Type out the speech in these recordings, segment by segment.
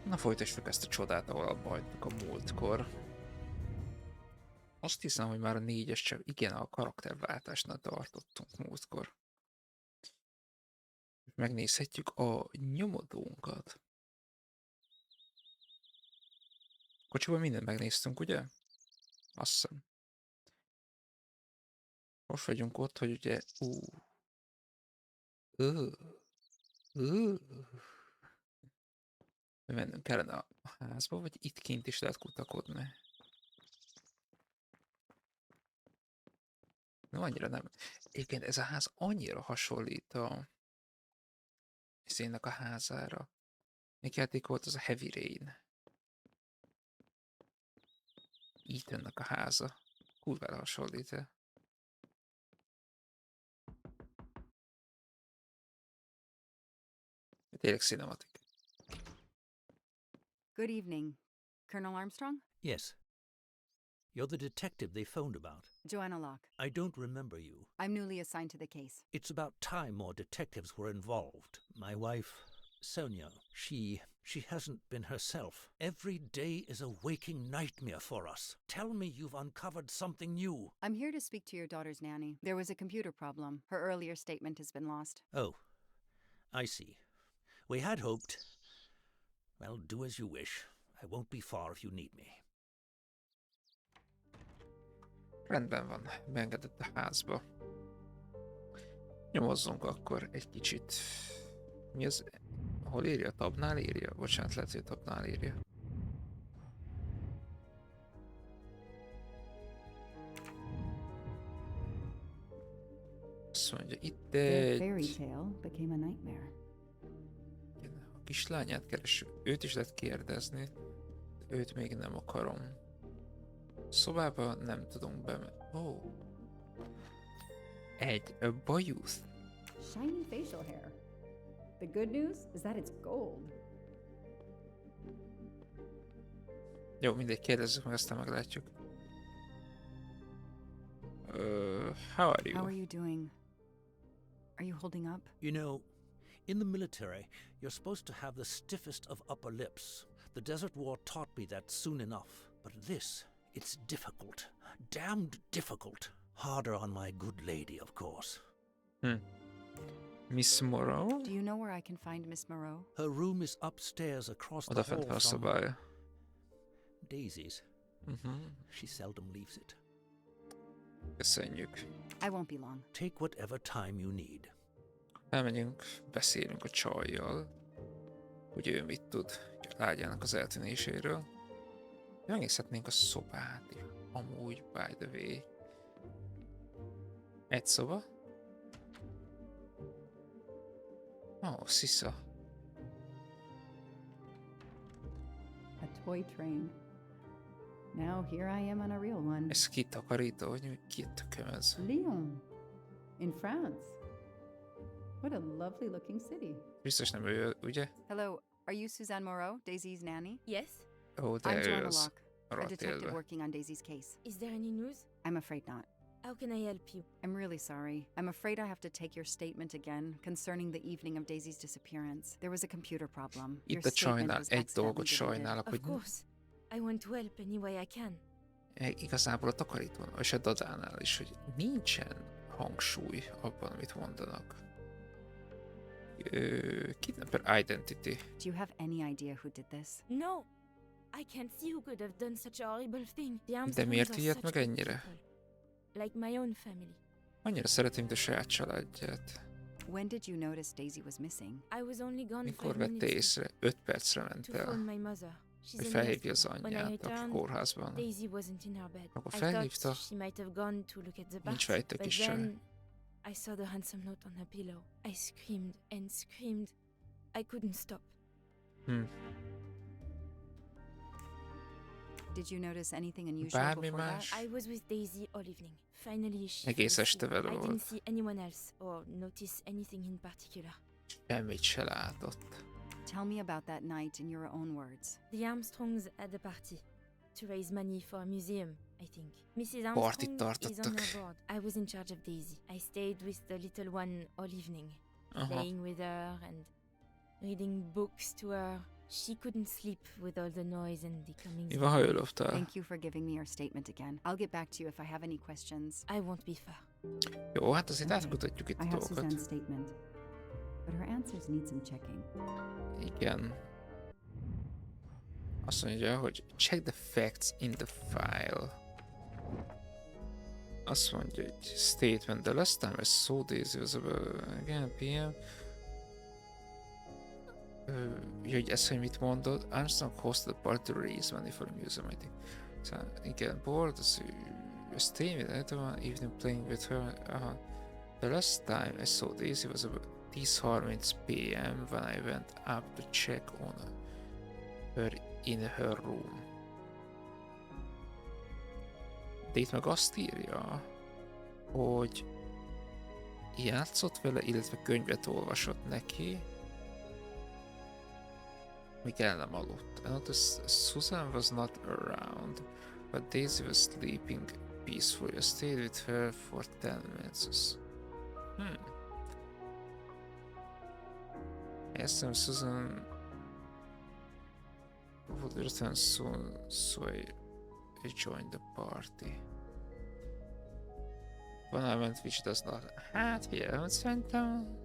Na folytassuk ezt a csodát, ahol abba hagytuk a múltkor. Azt hiszem, hogy már a 4-es csak igen, a karakterváltásnál tartottunk múltkor. Megnézhetjük a nyomodónkat. Kocsiban mindent megnéztünk, ugye? Azt hiszem. Most vagyunk ott, hogy ugye... Mennünk kellene a házba, vagy itt kint is lehet kutakodni? No, annyira nem. Igen, ez a ház annyira hasonlít a szénnek a házára. Még játék volt az a Heavy Rain. Ethannek a háza. Kurvára hasonlít -e. Tényleg cinematik. Good evening. Colonel Armstrong? Yes. You're the detective they phoned about. Joanna Locke. I don't remember you. I'm newly assigned to the case. It's about time more detectives were involved. My wife, Sonia, she hasn't been herself. Every day is a waking nightmare for us. Tell me you've uncovered something new. I'm here to speak to your daughter's nanny. There was a computer problem. Her earlier statement has been lost. Oh, I see. We had hoped. Well, do as you wish. I won't be far if you need me. Rendben van, beengedett a házba. Nyomozzunk akkor egy kicsit. Mi az? Hol írja? A tabnál írja? Bocsánat, lehet, hogy a tabnál írja. Azt mondja, itt egy... A kislányát keressük. Őt is lehet kérdezni. Őt még nem akarom. Szobába nem tudunk bemenni. Oh. Egy bajusz. Shiny facial hair. The good news is that it's gold. Jó, mindegy, kérdezzük meg, aztán meglátjuk. How are you? How are you doing? Are you holding up? You know, in the military, you're supposed to have the stiffest of upper lips. The Desert War taught me that soon enough. But this, it's difficult. Damned difficult. Harder on my good lady, of course. Miss Moreau? Do you know where I can find Miss Moreau? Her room is upstairs across the Odafent hall van a from szobája. Daisy's. She seldom leaves it. Köszönjük. I won't be long. Take whatever time you need. Elmegyünk, beszélünk a csajjal, hogy ő mit tud a lágyának az eltűnéséről. Megnézhetnénk a szobát, amúgy, by the way. Egy szoba. Szisza. A toy train. Now here I am on a real one. Ez kitakarító, hogy ki tököm ez? Lyon, in France. What a lovely looking city. Biztos nem ő, ugye? Hello, are you Suzanne Moreau, Daisy's nanny? Yes? Ó, de I'm ő Joanna az. Locke, a detective working on Daisy's case. Is there any news? I'm afraid not. How can I help you? I'm really sorry. I'm afraid I have to take your statement again concerning the evening of Daisy's disappearance. There was a computer problem. Itt a csajnál egy dolgot sajnálok, Of hogy course. I want to help any way I can. igazából a takarítón, és a dadánál is, hogy nincsen hangsúly abban, amit mondanak. Kidnapper identity. Do you have any idea who did this? No! I can't see who could have done such a horrible thing. The De Armstrongs miért are ilyet such meg good ennyire? people. Like my own family. Annyira szeretem, mint a saját családját. When did you notice Daisy was missing? I was only gone Mikor 5 vette minutes észre? 5 percre ment to phone el, my mother. She's hogy in felhívja az hospital. When I anyját, aki returned, kórházban. Daisy wasn't in her bed. Akkor I felhívta, thought she might have gone to look at the nincs bath, rajta but kis csaj. then I saw the handsome note on her pillow. I screamed and screamed. I couldn't stop. Did you notice anything unusual Bármi before más? that? I was with Daisy all evening. Finally, she Egész fell este asleep. vele I volt. didn't see anyone else or notice anything in particular. Semmit se látott. Tell me about that night in your own words. The Armstrongs had a party to raise money for a museum, I think. Mrs. Partit Armstrong is on tartottak. her board. I was in charge of Daisy. I stayed with the little one all evening, Aha. playing with her and reading books to her. She couldn't sleep with all the noise and the comings. Mi van, ha ő loptál? Thank you for giving me your statement again. I'll get back to you if I have any questions. I won't be far. Jó, hát azért átkutatjuk itt I a have dolgokat. Suzanne's statement, but her answers need some checking. Igen. Azt mondja, hogy check the facts in the file. Azt mondja, hogy statement, the last time I saw this was about again PM. Hogy ez, hogy mit mondod, Armstrong hosted a party to raise money for the museum, I think. Szóval igen, bored, staying with everyone, evening playing with her. The last time I saw this, it was about 10:30 PM when I went up to check on her in her room. De itt meg azt írja, hogy játszott vele, illetve könyvet olvasott neki, míg el nem aludt. I noticed Susan was not around, but Daisy was sleeping peacefully. I stayed with her for 10 minutes. I asked him Susan would return soon, so I joined the party. When I went, which does not. Hát, figyelmet szerintem.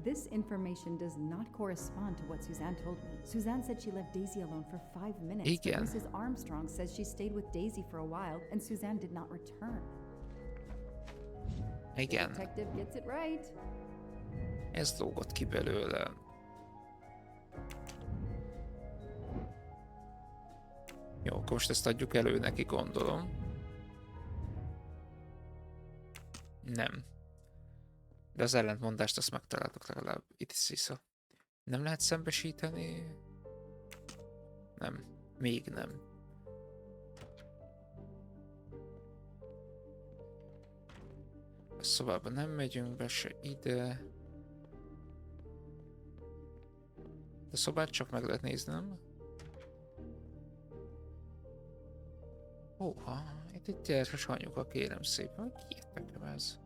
This information does not correspond to what Suzanne told me. Suzanne said she left Daisy alone for 5 minutes. but Igen. Mrs. Armstrong says she stayed with Daisy for a while and Suzanne did not return. Igen, Detective gets it right. ez lógott ki belőle. Jó, akkor most ezt adjuk elő neki, gondolom. Nem. De az ellentmondást azt megtaláltuk legalább. Itt is vissza. Nem lehet szembesíteni? Nem. Még nem. A szobában nem megyünk be, se ide. A szobát csak meg lehet nézni, nem? Óha, itt egy gyerekes anyuka, kérem szépen, hogy kiért nekem ez?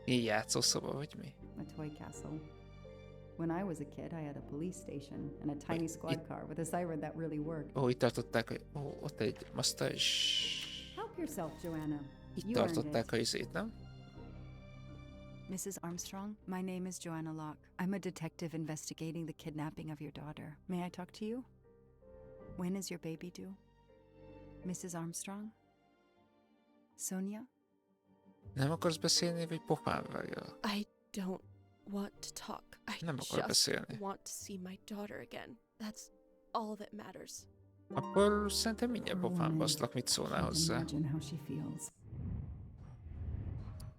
Így játszószoba, vagy mi? A toy castle. When I was a kid, I had a police station and a tiny squad car with a siren that really worked. Ó, itt tartották, hogy ott egy masztás. Help yourself, Joanna. Itt You earned tartották it. a izét, nem? Mrs. Armstrong, my name is Joanna Locke. I'm a detective investigating the kidnapping of your daughter. May I talk to you? When is your baby due? Mrs. Armstrong? Sonia? Nem akarsz beszélni, vagy pofán vágja? I don't want to talk. I Nem akar just beszélni. want to see my daughter again. That's all that matters. Akkor szerintem mindjárt pofán Roland, baszlak, mit szólnál can't hozzá. imagine how she feels.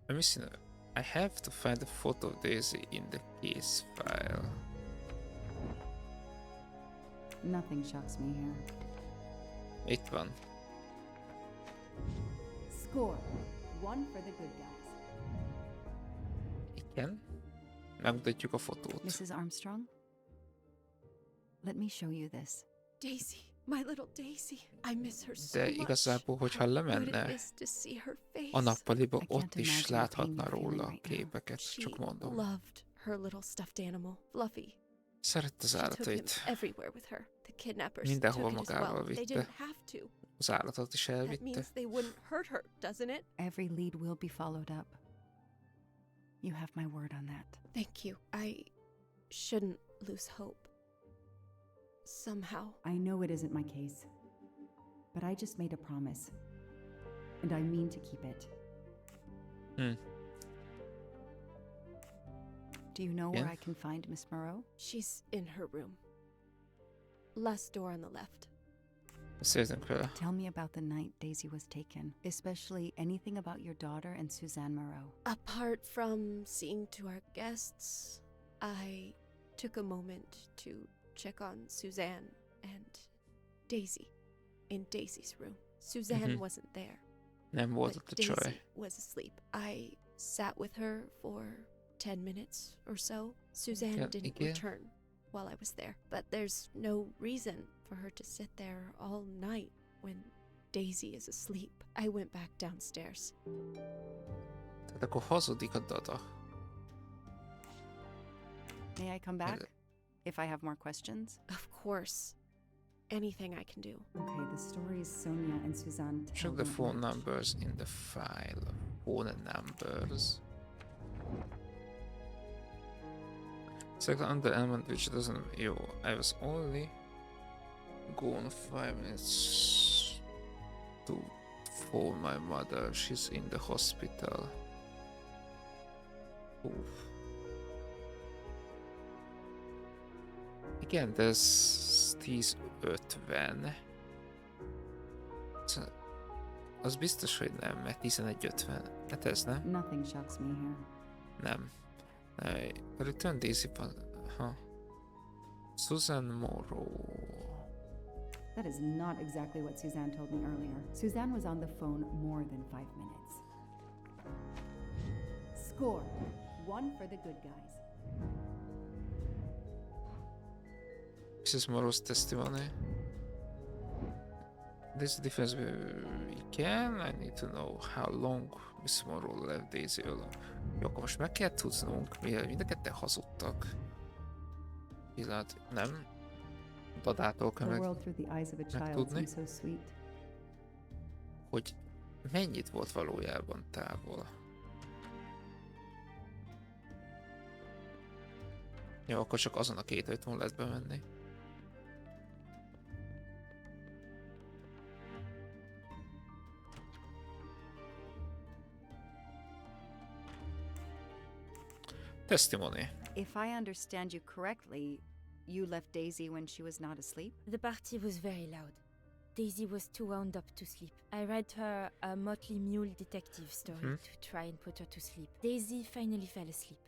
I'm missing a... I have to find a photo of Daisy in the case file. Nothing shocks me here. Itt van. Score. 1 for the good guys. Igen. Megmutatjuk a fotót. Mrs. Armstrong? Let me show you this. Daisy, my little Daisy. I miss her so De much. igazából, hogyha How good lemenne it is to see her face. a nappaliba, I can't ott is imagine the láthatna pain you're feeling róla right now. képeket, She csak mondom. loved her little stuffed animal, Fluffy. Szerette az She took him állatait. everywhere with her. The kidnappers Mindenhova took it as magával well. They vitte. didn't have to. Az állatot is That elvitte. means they wouldn't hurt her, doesn't it? Every lead will be followed up. You have my word on that. Thank you. I shouldn't lose hope. Somehow. I know it isn't my case, but I just made a promise, and I mean to keep it. Do you know where Yeah. I can find Miss Moreau? She's in her room. Last door on the left. Beszéltünk vele. Tell me about the night Daisy was taken, especially anything about your daughter and Suzanne Moreau. Apart from seeing to our guests, I took a moment to check on Suzanne and Daisy in Daisy's room. Suzanne wasn't there, Nem volt ott but a csaj. Daisy was asleep. I sat with her for 10 minutes or so. Suzanne Yeah, didn't yeah. return while I was there, but there's no reason for her to sit there all night when Daisy is asleep. I went back downstairs. Tehát akkor hazudik a dada. May I come back? If I have more questions? Of course. Anything I can do. Okay, the stories Sonia and Suzanne tell Check the don't phone match. numbers in the file. Phone numbers. Select on the element which doesn't. Yo, I was only gone 5 minutes to phone my mother. She's in the hospital. Oof. Igen, de ez 10:50. Az biztos, hogy nem, mert 11:50. Hát ez nem? Nothing shocks me here. Nem. Return Daisy Susan Morrow. That is not exactly what Suzanne told me earlier. Suzanne was on the phone more than 5 minutes. Score. 1 for the good guys. Mrs. Morrow's testimony. There's a difference I need to know how long Miss Morrow left Daisy alone. Jó, akkor most meg kell tudnunk, mivel mind a ketten hazudtak. Pillanat, nem? Dadától kell The world through the eyes of a child megtudni, seems so sweet. hogy mennyit volt valójában távol. Jó, akkor csak azon a 2 ajtón lehet bemenni. Testimony. If I understand you correctly, you left Daisy when she was not asleep? The party was very loud. Daisy was too wound up to sleep. I read her a Motley Mule detective story to try and put her to sleep. Daisy finally fell asleep.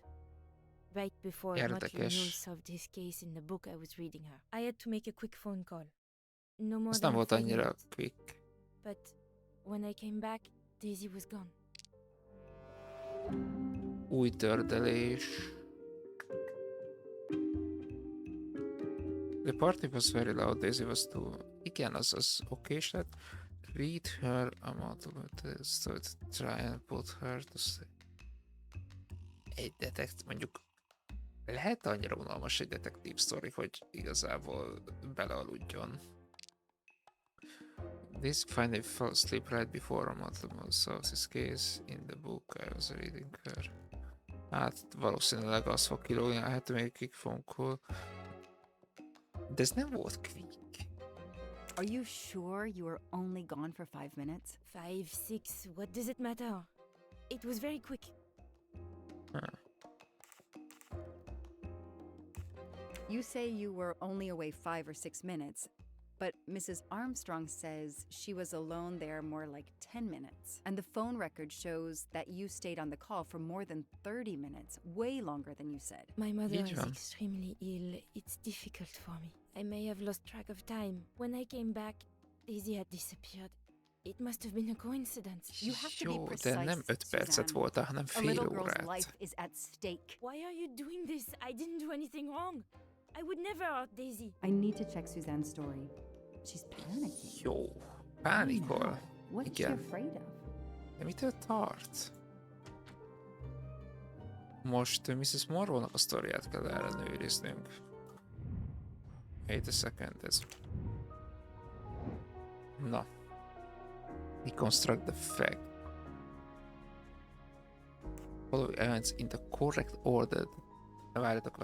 Right before Motley Mule solved his case in the book I was reading her. I had to make a quick phone call. No more Ez than nem volt 5 annyira minutes. quick. But when I came back, Daisy was gone. Új tördelés. The party was very loud, Daisy was too... Igen, az okés lett. Read her a multiple so to try and put her to sleep. Egy mondjuk lehet annyira unalmas egy detektív sztori, hogy igazából belealudjon. This finally fell asleep right before a multiple solves his case in the book I was reading her. Hát valószínűleg az fog kilógni, hát to make a quick phone call. De ez nem volt quick. Are you sure you were only gone for 5 minutes? 5, 6, what does it matter? It was very quick. You say you were only away 5 or 6 minutes, but Mrs. Armstrong says she was alone there more like 10 minutes. And the phone record shows that you stayed on the call for more than 30 minutes, way longer than you said. My mother Így is van. extremely ill. It's difficult for me. I may have lost track of time. When I came back, Daisy had disappeared. It must have been a coincidence. You have to be Jó, precise, de nem 5 percet Suzanne. voltál, hanem A fél little girl's órát. life is at stake. Why are you doing this? I didn't do anything wrong. I would never hurt Daisy. I need to check Suzanne's story. She's panicking. Jó, pánikol. What is she Igen. afraid of? De mitől tart? Most Mrs. Morrow-nak a sztoriát kell ellenőriznünk. Wait a second, ez... Na. Reconstruct the fact. Follow events in the correct order. Várjatok.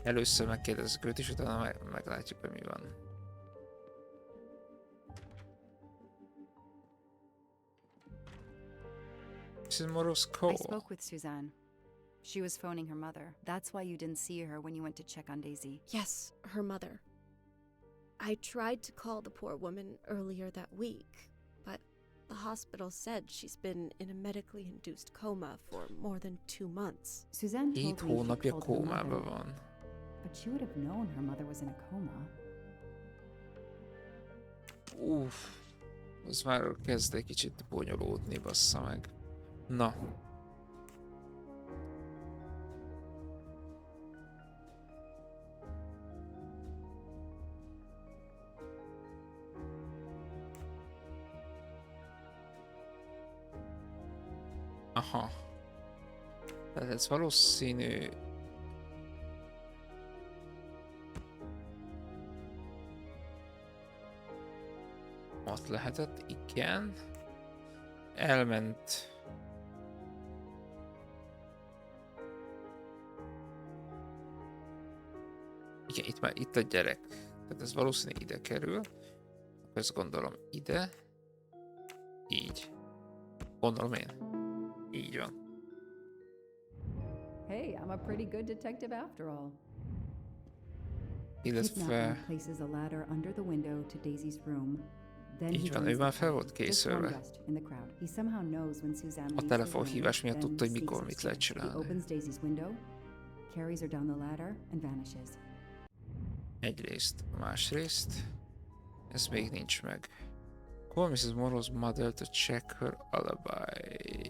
Először megkérdezzük őt, és utána meglátjuk, hogy mi van. Mrs. Morrow's call. I spoke with Suzanne. She was phoning her mother. That's why you didn't see her when you went to check on Daisy. Yes, her mother. I tried to call the poor woman earlier that week, but the hospital said she's been in a medically induced coma for more than 2 months. Suzanne 7 told me she hónapja called her kómában mother, van. but she would have known her mother was in a coma. Uff. Az már kezd egy kicsit bonyolódni, bassza meg. Na. Aha. Tehát ez valószínű... Ott lehetett, igen. Elment. Igen, itt a gyerek. Tehát ez valószínűleg ide kerül. Ezt gondolom ide. Így. Gondolom én. Így van. Hey, I'm a pretty good detective after all. Illetve... Kidnapper places a ladder under the window to Daisy's room. Then Így he van, ő joins már the fel party, volt just készülve. one guest in the crowd. He somehow knows when Suzanne A leaves the telefonhívás room, miatt then tudta, hogy mikor sneaks mit lehet upstairs. He csinálni. opens Daisy's window, carries her down the ladder, and vanishes. Egyrészt, másrészt. Ez még nincs meg. Call Mrs. Morrow's mother to check her alibi.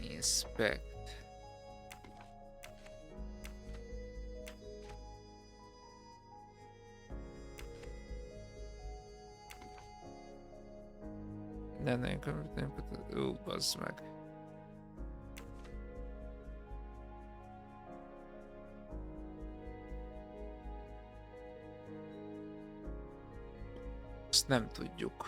Inspect. Nem, bazd meg. Azt nem tudjuk.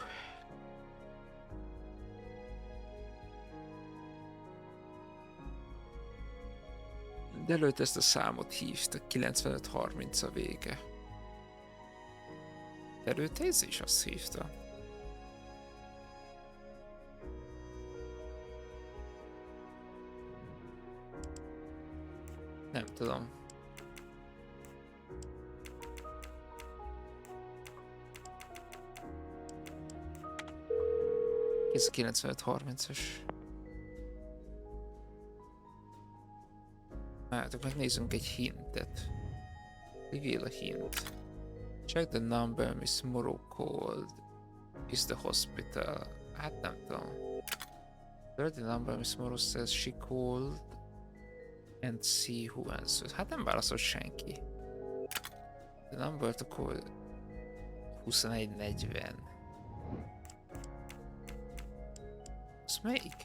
De előtt ezt a számot hívta, 95-30 a vége. Előtt ez is azt hívta. Nem tudom. Ez a 95-30-as. Hát, akkor nézzünk egy hintet. Reveal a hint. Check the number Miss Morrow called. Is the hospital. Hát nem tudom. Where the number Miss Morrow says she called and see who answers. Hát nem válaszolt senki. The number to call 2140. Az melyik?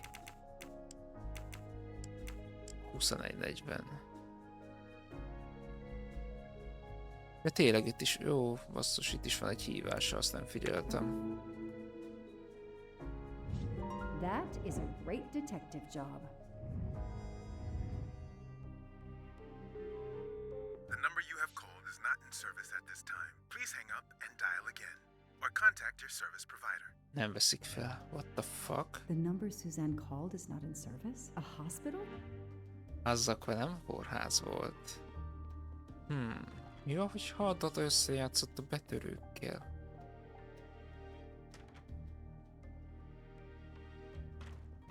2140. De tényleg itt is, jó, basszus, itt is van egy hívás, azt nem figyeltem. That is a great detective job. The number you have called is not in service at this time. Please hang up and dial again. Or contact your service provider. Nem veszik fel. What the fuck? The number Suzanne called is not in service? A hospital? Az akkor nem kórház volt. Mi van, hogyha a Data összejátszott a betörőkkel?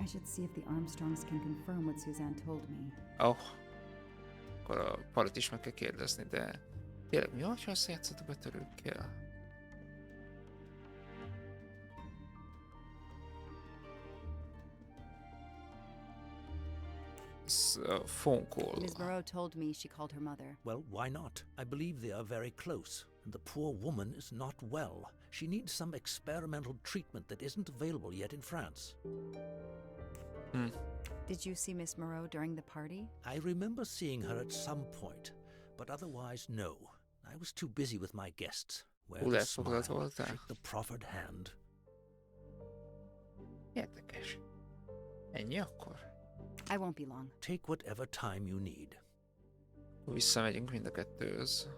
I should see if the Armstrongs can confirm what Suzanne told me. Oh. Akkor a palit is meg kell kérdezni, de... Tényleg, mi van, hogyha összejátszott a betörőkkel? Phone call. Ms. Moreau told me she called her mother. Well, why not? I believe they are very close, and the poor woman is not well. She needs some experimental treatment that isn't available yet in France. Did you see Miss Moreau during the party? I remember seeing her at some point, but otherwise, no. I was too busy with my guests. Wear the smile, shake the proffered hand. Érdekes. Ennyi akkor? I won't be long. Take whatever time you need. Visszamegyünk mind a kettőhöz.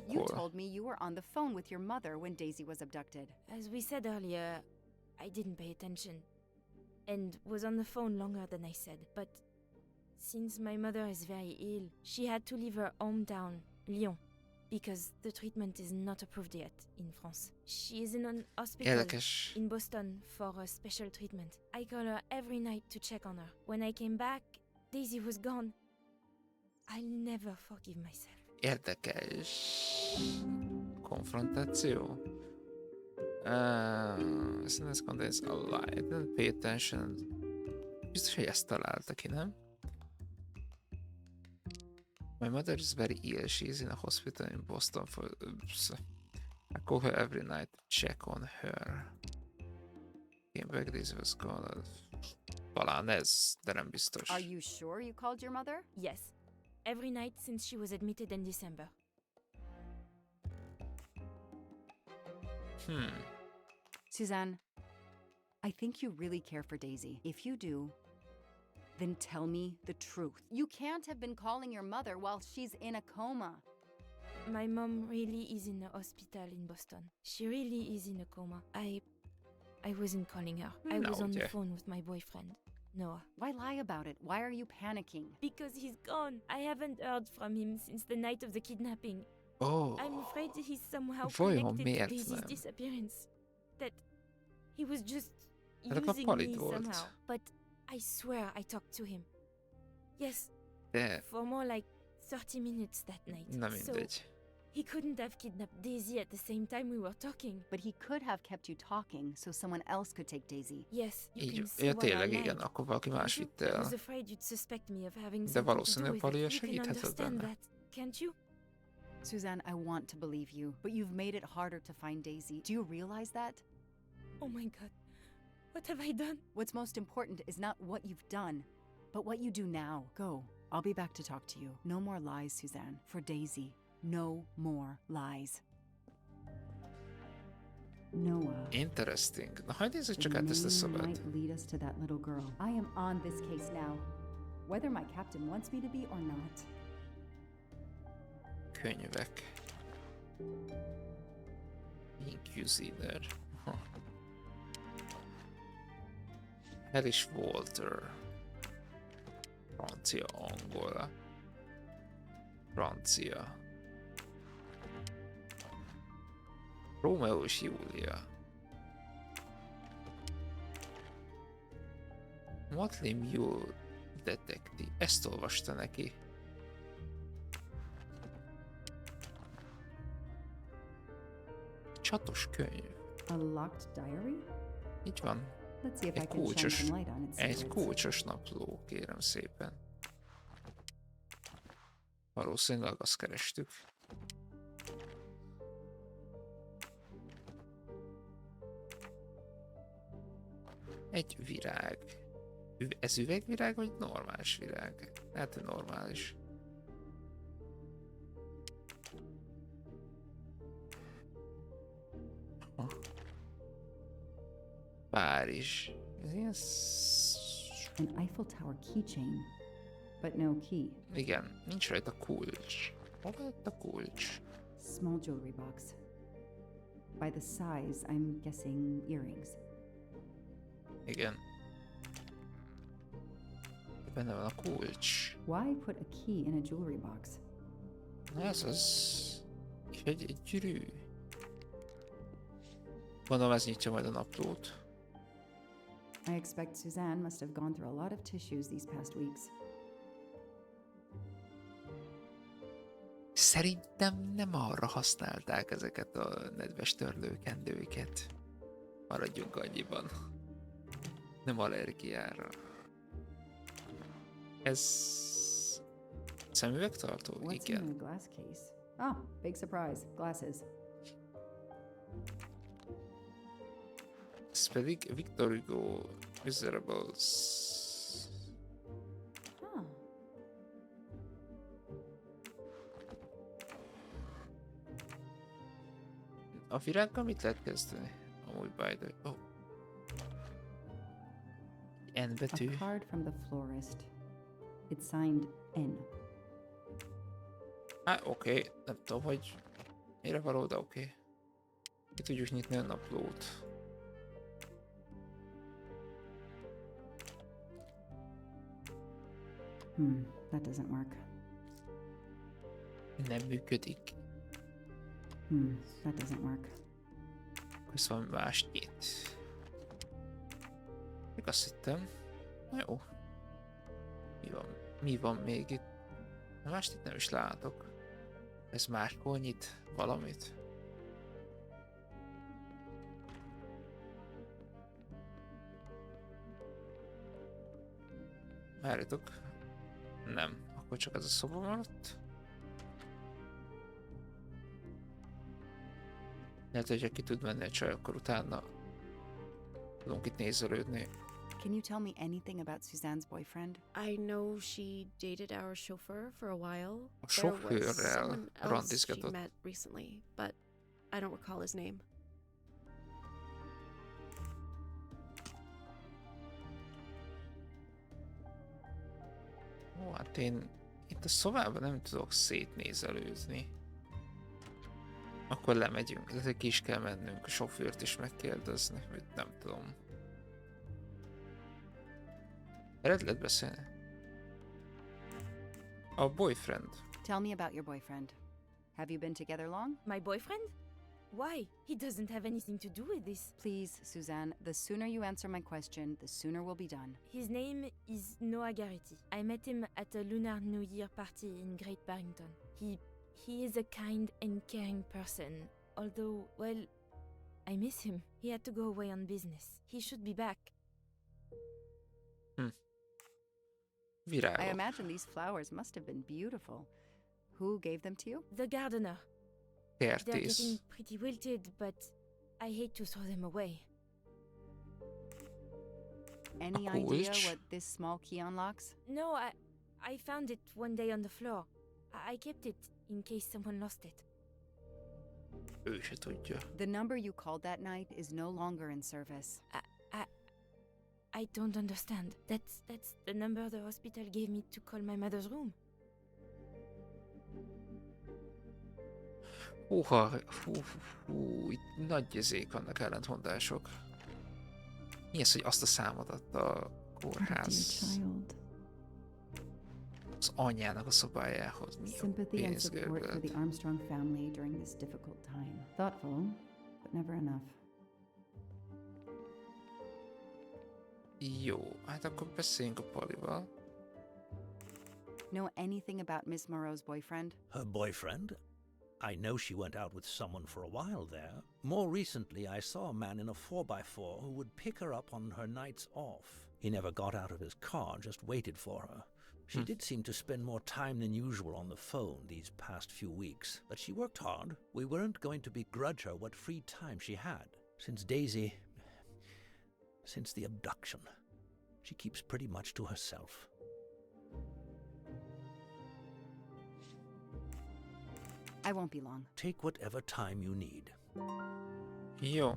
You told me you were on the phone with your mother when Daisy was abducted. As we said earlier, I didn't pay attention and was on the phone longer than I said. But since my mother is very ill, she had to leave her hometown, Lyon, because the treatment is not approved yet in France. She is in an hospital Érdekes. in Boston for a special treatment. I call her every night to check on her. When I came back, Daisy was gone. I'll never forgive myself. Érdekes. Konfrontáció. This contains a lie. Didn't pay attention. Biztos, hogy ezt találta ki, nem? My mother is very ill. She is in a hospital in Boston for... I call her every night to check on her. Came back, this was called. Talán ez, de nem biztos. Are you sure you called your mother? Yes. Every night since she was admitted in December. Suzanne, I think you really care for Daisy. If you do, then tell me the truth. You can't have been calling your mother while she's in a coma. My mom really is in a hospital in Boston. She really is in a coma. I wasn't calling her. I was on the phone with my boyfriend, Noah. Why lie about it? Why are you panicking? Because he's gone. I haven't heard from him since the night of the kidnapping. Oh. I'm afraid he's somehow Vajon connected to miért Daisy's nem? disappearance. That he was just Ezek a using me palit volt. somehow. But I swear I talked to him. Yes, De for more like 30 minutes that night. nem So mindegy. he couldn't have kidnapped Daisy at the same time we were talking. But he could have kept you talking so someone else could take Daisy. Yes, you Így, can see ja why I tényleg igen, lied. akkor valaki más Can't you? vitte I was el. afraid you'd suspect me of having De something to do valószínűleg with it. Palia You can segíthetett understand benne. that, can't you? Suzanne, I want to believe you, but you've made it harder to find Daisy. Do you realize that? Oh my god. What have I done? What's most important is not what you've done, but what you do now. Go. I'll be back to talk to you. No more lies, Suzanne. For Daisy. No more lies. Noah. Interesting. Na, hagyd nézzük csak the át ezt a name szövet. might lead us to that little girl. I am on this case now, whether my captain wants me to be or not. Könyvek. Inquisitor. Aha. Harris Walter. Francia, angol. Francia. Rómeó és Júlia. Motley Mule Detective. Ezt olvasta neki. Csatos könyv. A locked diary? Így van. Let's see if I Egy can shine kulcsos, some light on its egy secrets. kulcsos napló, kérem szépen. Valószínűleg azt kerestük. Egy virág. Ez üvegvirág, vagy normális virág? Hát, hogy normális. Ha. Párizs. Ez ilyen... An Eiffel Tower keychain, but no key. Igen, nincs rajta kulcs. Hol lett a kulcs? Small jewelry box. By the size, I'm guessing earrings. Igen. Benne van a kulcs. Why put a key in a jewelry box? Na ez az... És egy gyűrű. Gondolom ez nyitja majd a naplót. I expect Suzanne must have gone through a lot of tissues these past weeks. Szerintem nem arra használták ezeket a nedves törlőkendőket. Maradjunk annyiban. Nem allergiára. Ez... szemüvegtartó? What's Igen. in the glass case? Ah, big surprise. Glasses. Ez pedig Victor Hugo Miserables. Huh. A virággal mit lehet kezdeni? Amúgy by the way. Oh. N betű. A card from the florist. It's signed N. Oké. Nem tudom, hogy mire való, de oké. Ki tudjuk nyitni a naplót. That doesn't work. Nem működik. That doesn't work. Ez valami más nyit. Még azt hittem. Na jó. Mi van még itt? Mást itt nem is látok. Ez máshol nyit valamit? Várjatok. Nem. Akkor csak ez a szoba maradt. Lehet, hogyha ki tud menni a csaj, akkor utána tudunk itt nézelődni. Can you tell me anything about Suzanne's boyfriend? I know she dated our chauffeur for a while. A There was sofőrrel someone else she randizgatott. met recently, but I don't recall his name. Ó, hát én itt a szobában nem tudok szétnézelőzni. Akkor lemegyünk. Lehet, ki is kell mennünk, a sofőrt is megkérdezni, vagy nem tudom. Veled lehet beszélni? A boyfriend. Tell me about your boyfriend. Have you been together long? My boyfriend? Why? He doesn't have anything to do with this. Please, Suzanne, the sooner you answer my question, the sooner we'll be done. His name is Noah Garrity. I met him at a Lunar New Year party in Great Barrington. He is a kind and caring person, although, well, I miss him. He had to go away on business. He should be back. I Virágok. imagine these flowers must have been beautiful. Who gave them to you? The gardener. They're Kertész. getting pretty wilted, but I hate to throw them away. Any A idea kulcs? what this small key unlocks? No, I found it one day on the floor. I kept it in case someone lost it. Ő se tudja. The number you called that night is no longer in service. I don't understand. That's the number the hospital gave me to call my mother's room. Húha, itt nagy ezék vannak ellentmondások. Mi ez, hogy azt a számot adta a kórház child. az anyjának a szobájához? Mi a Sympathy and support for pénzgörbölet? the Armstrong family during this difficult time. Thoughtful, but never enough. Jó, hát akkor beszéljünk a Palival. Know anything about Miss Moreau's boyfriend? Her boyfriend? I know she went out with someone for a while there. More recently, I saw a man in a 4x4 who would pick her up on her nights off. He never got out of his car, just waited for her. She did seem to spend more time than usual on the phone these past few weeks, but she worked hard. We weren't going to begrudge her what free time she had. Since the abduction, she keeps pretty much to herself. I won't be long. Take whatever time you need. Jó.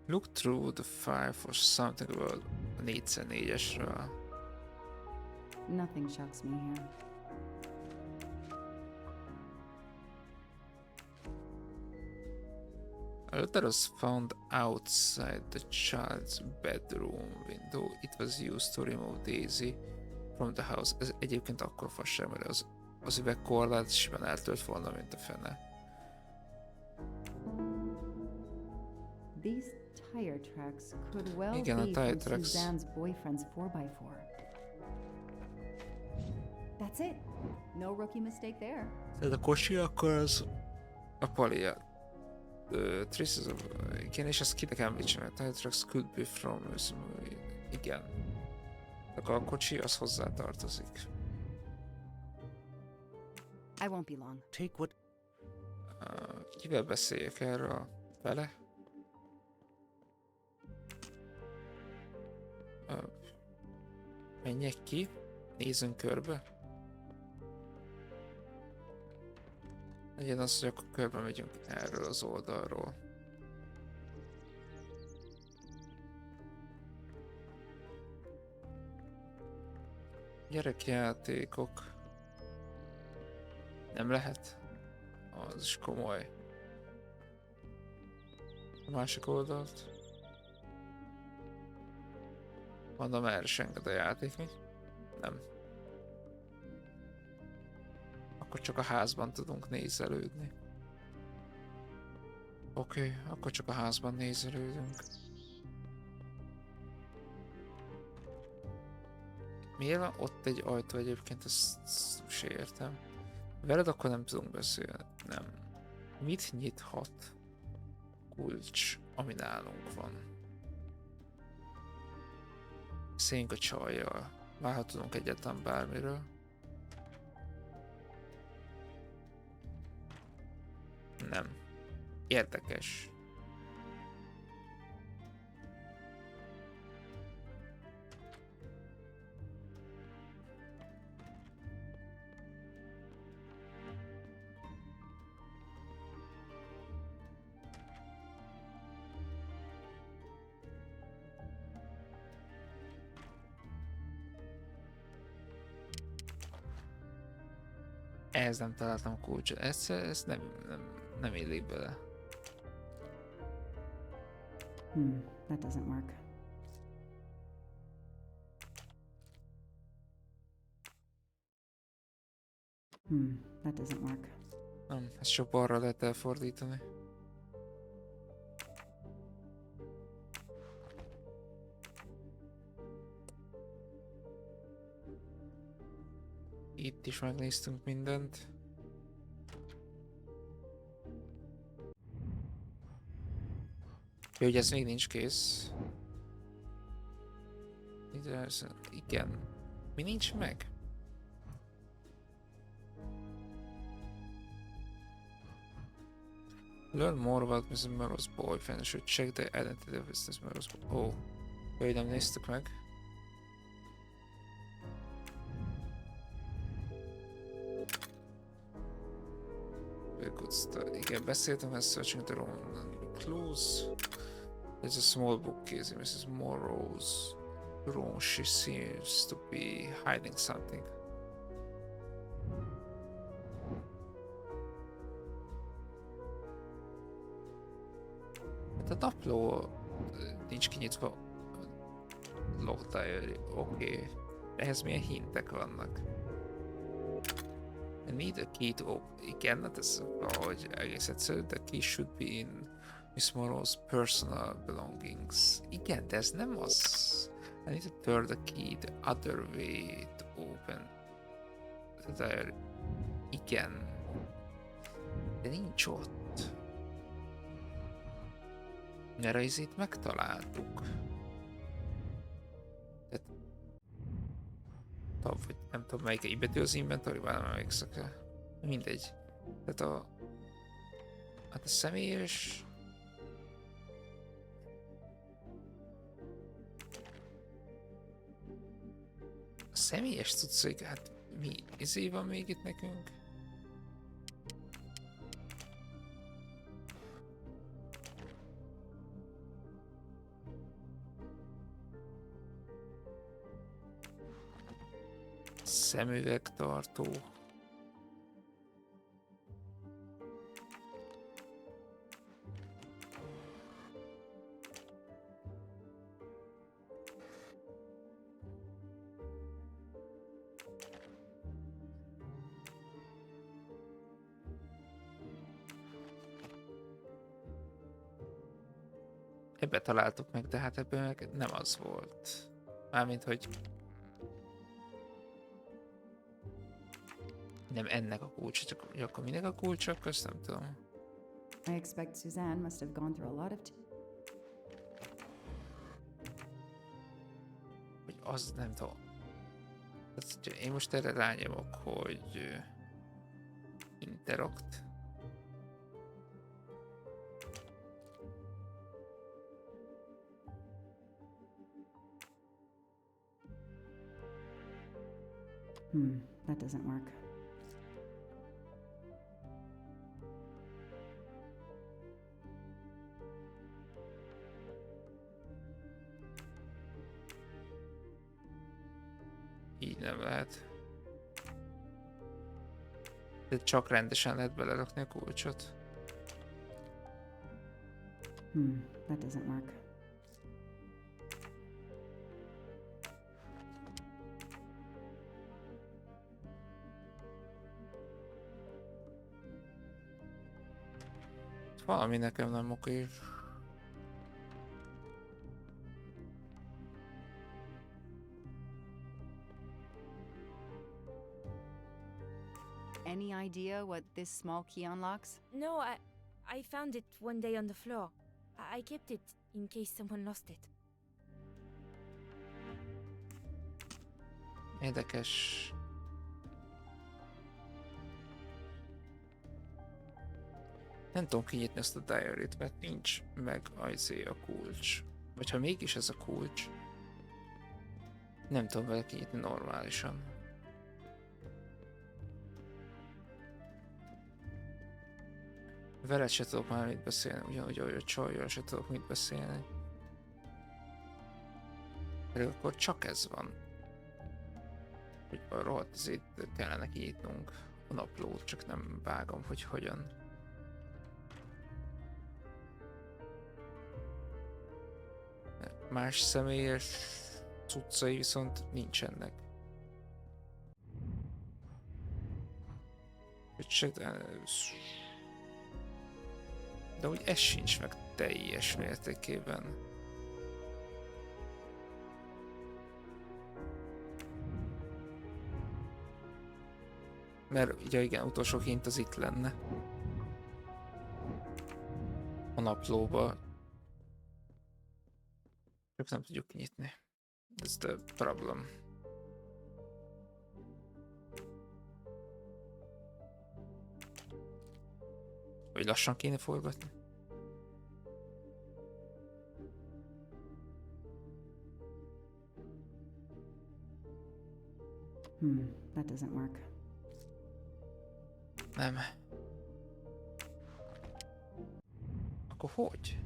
Look through the file for something about a 4x4-esről. Nothing shocks me here. A letter was found outside the child's bedroom window. It was used to remove Daisy from the house. Ez egyébként akkor fasság, mert az üvegkorlát simán eltölt volna, mint a fene. These tire tracks could well Igen, a be tire from tracks. Suzanne's boyfriend's 4x4. That's it. No rookie mistake there. Tehát a kocsi akkor az a Palia. Traces of... Igen, és ezt kinek említsem, a tire tracks could be from... Igen. Akkor a kocsi az hozzá tartozik. I won't be long. Take what... Kivel beszéljek erről? Vele? Menjek ki? Nézzünk körbe? Legyen az, hogy akkor körbe megyünk erről az oldalról. Gyerekjátékok. Nem lehet? Az is komoly. A másik oldalt. Mondom, erre se enged a játék, mi? Nem. Akkor csak a házban tudunk nézelődni. Oké, akkor csak a házban nézelődünk. Miért van ott egy ajtó egyébként? Ezt se értem. Veled akkor nem tudunk beszélni. Nem. Mit nyithat kulcs, ami nálunk van? Beszéljünk a csajjal. Várhatunk egyáltalán bármiről. Nem. Érdekes. Ehhez nem találtam kulcsot. Ez nem illik bele. That doesn't work. That doesn't work. Nem, ezt csak balra lehet elfordítani. Itt is megnéztünk mindent. Jó, hogy ez még nincs kész. Igen. Mi nincs meg? Learn more about Mrs. Murrow's boyfriend and should check the identity of Mrs. Murrow's boyfriend. Ó, jó, hogy nem néztük meg. Igen, beszéltem, hogy searching the room and clues. There's a small bookcase in Mrs. Morrow's room. She seems to be hiding something. Hát a napló nincs kinyitva. Log diary, oké. Ehhez milyen hintek vannak? I need a key to open. Igen, hát ez valahogy egész egyszerű. The key should be in Miss Morrow's personal belongings. Igen, de ez nem az. I need to turn the key the other way to open the diary. Igen. De nincs ott. Mert az itt megtaláltuk. Vagy nem tudom melyik egy betű az inventory-ban, nem emlékszek rá. Mindegy. Tehát hát a személyes... A személyes cuccaik, hát mi izé van még itt nekünk? Szemüvegtartó. Ebbe találtuk meg, de hát ebben meg nem az volt. Mármint, hogy nem ennek a kulcsa, csak akkor minek a kulcsa, azt nem tudom. I expect Suzanne must have gone through a lot of... Hogy az nem tudom. Én most erre rányomok, hogy interact. That doesn't work. Így nem lehet. De csak rendesen lehet belerakni a kulcsot. That doesn't work. Valami nekem nem oké. Any idea what this small key unlocks? No, I found it one day on the floor. I kept it in case someone lost it. Érdekes. Nem tudom kinyitni ezt a diary-t, mert nincs meg a kulcs. Vagy ha mégis ez a kulcs, nem tudom vele kinyitni normálisan. Veled se tudok már mit beszélni, ugyanúgy, ahogy a csajjal se tudok mit beszélni. Pedig akkor csak ez van. Hogy a rohadt azért kellene kinyitnunk a naplót, csak nem vágom, hogy hogyan. Más személyes cuccai viszont nincsenek. De úgy ez sincs meg teljes mértékében. Mert ugye igen, utolsó hint az itt lenne. A naplóba. Csak nem tudjuk kinyitni. Ez the problem. Vagy lassan kéne forgatni? That doesn't work. Nem. Akkor hogy?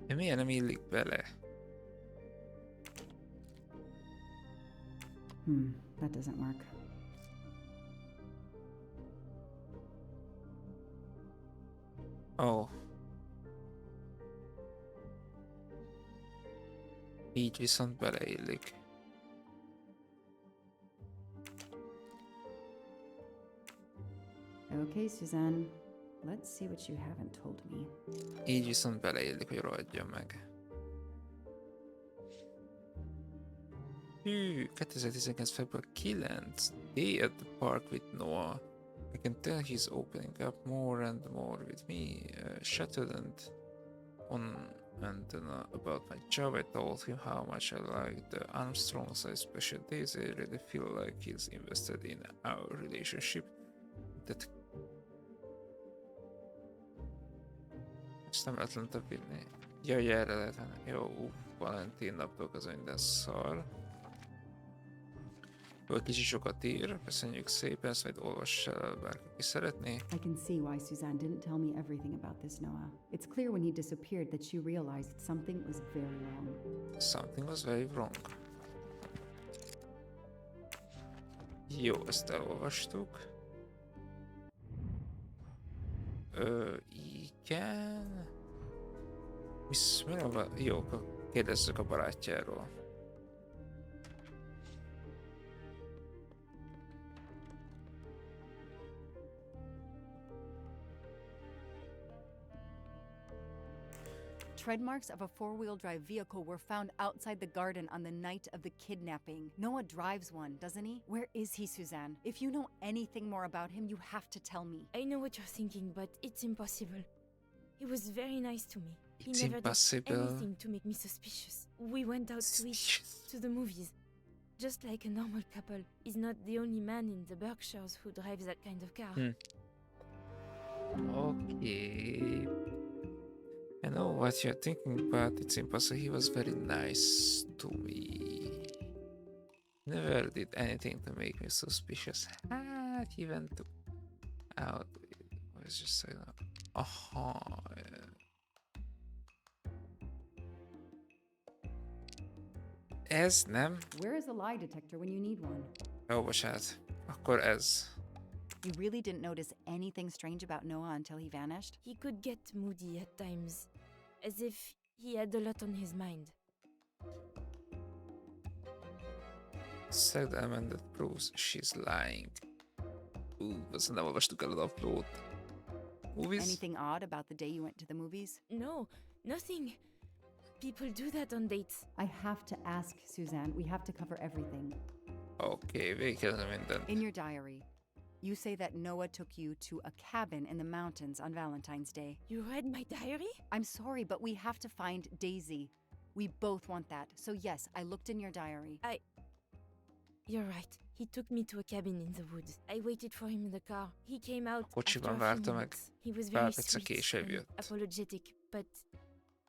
De miért nem illik bele? That doesn't work. Oh. Így viszont beleillik. Okay, Suzanne. Let's see what you haven't told me. Így viszont beleillik, hogy rohadjon meg. Hű, 2019. február 9. Day at the park with Noah. I can tell he's opening up more and more with me. Shattered and about my job. I told him how much I like the Armstrongs, especially Daisy. I really feel like he's invested in our relationship. That ezt nem lehet lentebb vinni. Jaj, erre lehet. Jó, Valentin naptok az minden szar. Jó, kicsit sokat ír, köszönjük szépen, ezt majd olvass el bárki, ki szeretné. I can see why Suzanne didn't tell me everything about this, Noah. It's clear when he disappeared that she realized something was very wrong. Something was very wrong. Jó, ezt elolvastuk. Igen. Jó, akkor kérdezzük a barátjáról. Tread marks of a four-wheel drive vehicle were found outside the garden on the night of the kidnapping. Noah drives one, doesn't he? Where is he, Suzanne? If you know anything more about him, you have to tell me. I know what you're thinking, but it's impossible. He was very nice to me. It's he never impossible. did anything to make me suspicious. We went out to eat, to the movies. Just like a normal couple. He's not the only man in the Berkshires who drives that kind of car. Okay. I know what you're thinking, but it's impossible. He was very nice to me. Never did anything to make me suspicious. He went out. I was just saying, Ez nem? Where is a lie detector when you need one? Jó, bocsánat. Akkor ez. You really didn't notice anything strange about Noah until he vanished? He could get moody at times, as if he had a lot on his mind. Said element that proves she's lying. Azt nem olvastuk el a naplót. Movies? Anything odd about the day you went to the movies? No, nothing. People do that on dates. I have to ask, Suzanne. We have to cover everything. Okay, végig kellene mindent. In your diary, you say that Noah took you to a cabin in the mountains on Valentine's Day. You read my diary? I'm sorry, but we have to find Daisy. We both want that. So yes, I looked in your diary. You're right. He took me to a cabin in the woods. I waited for him in the car. He came out after Kocsiban a várta few meg. minutes. He was Pár very perccel sweet később and jött. apologetic, but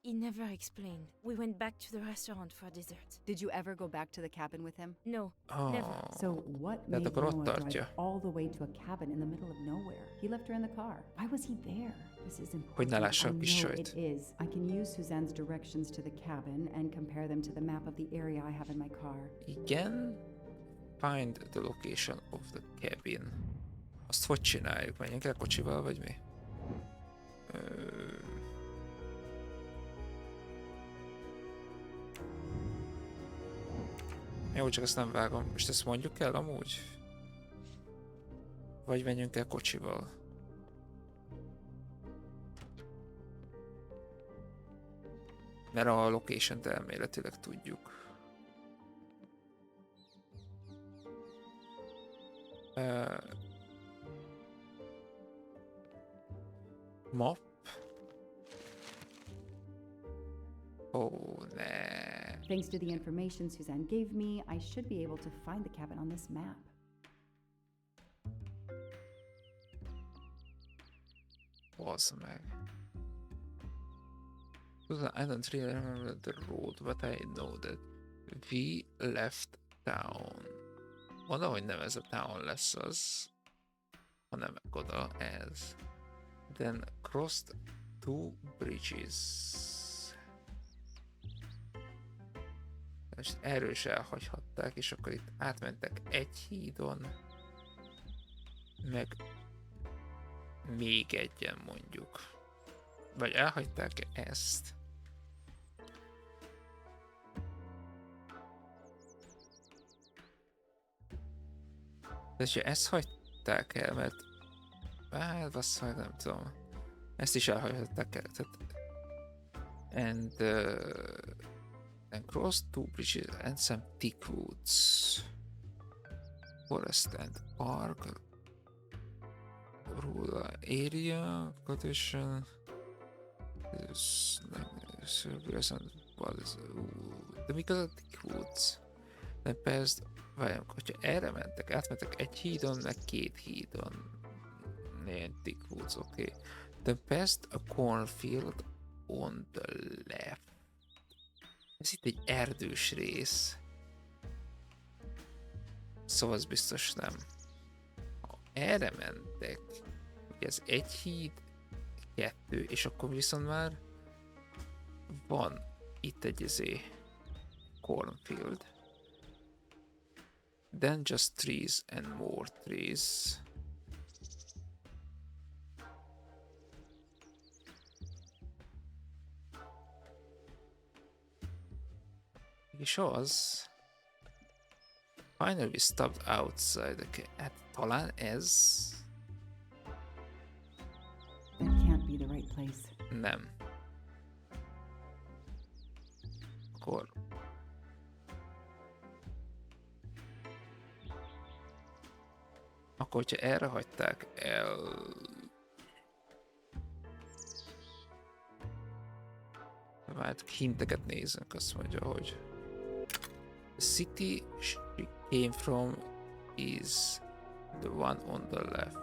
he never explained. We went back to the restaurant for dessert. Did you ever go back to the cabin with him? No, Oh, never. So what Tehát made akkor ott Noah drive tartja. all the way to a cabin in the middle of nowhere? He left her in the car. Why was he there? This is important. Hogy ne lássa I a know pistolyt. it is. I can use Suzanne's directions to the cabin and compare them to the map of the area I have in my car. Igen. Find the location of the cabin. Azt hogy csináljuk? Menjünk el kocsival, vagy mi? Jó, csak ezt nem vágom. Most ezt mondjuk el amúgy? Vagy menjünk el kocsival? Mert a location-t elméletileg tudjuk. Map? Ó, ne. Thanks to the information Suzanne gave me, I should be able to find the cabin on this map. Bazd meg. I don't really remember the road, but I know that we left town. Mondom, hogy nem ez a town lesz az, hanem oda ez. Then crossed two bridges. Most erről is elhagyhatták, és akkor itt átmentek egy hídon, meg még egyen mondjuk. Vagy elhagyták ezt. De ha ezt hagyták el, mert hát basszal, nem tudom. Ezt is elhagyhatták el. Tehát and cross two bridges and some thick woods. Forest and park. Rural area condition. De mik az a thick woods? Nem persze, várjunk, hogyha erre mentek, átmentek egy hídon, meg két hídon. Ilyen thick woods, oké. The best a cornfield on the left. Ez itt egy erdős rész. Szóval az biztos nem. Ha erre mentek, ugye ez egy híd, kettő, és akkor viszont már van itt egy cornfield. Then just trees and more trees. És az... Finally we stopped outside. Okay. Hát talán ez... That can't be the right place. Nem. Akkor... Akkor, hogyha erre hagyták el... Már hinteket nézünk, azt mondja, hogy... The city she came from is the one on the left.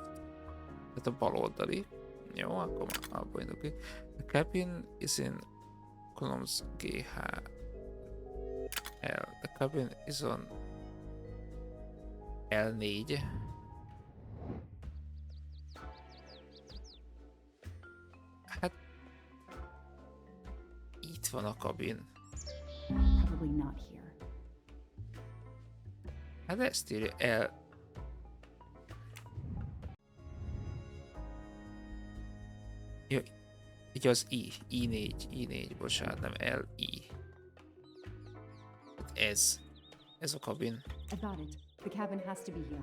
Tehát a bal oldali. Jó, akkor már abba indul ki. The cabin is in columns GH. The cabin is on L4. Hát itt van a kabin. Probably not here. Hát ezt írja el. Jó, így az I4, bocsánat, nem LI. Ez a kabin. I got it. The cabin has to be here.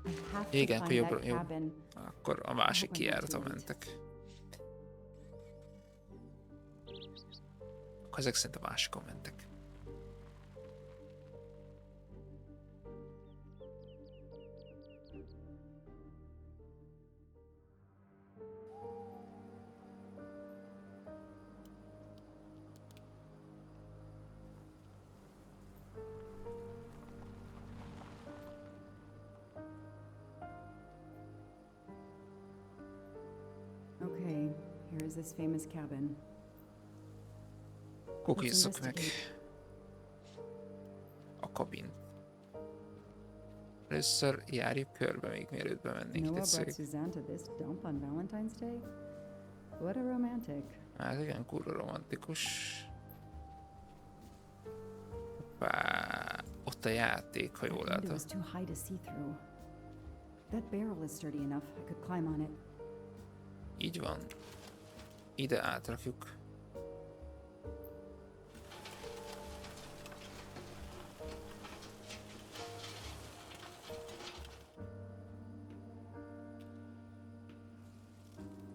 I have to Igen, akkor find jobbra, that jobb. cabin. Akkor a másik kijárata mentek. Akkor ezek szerint a másikon mentek. this famous cabin. Kukízzuk meg a kabint. Először járjuk körbe, még mielőtt bemennénk, Noah brought tetszik. Suzanne to this dump on Valentine's Day? What a romantic. Hát igen, kurva romantikus. Hoppá, ott a játék, ha jól That window látom. is too high to see through. That barrel is sturdy enough. I could climb on it. Így van. Ide átrakjuk.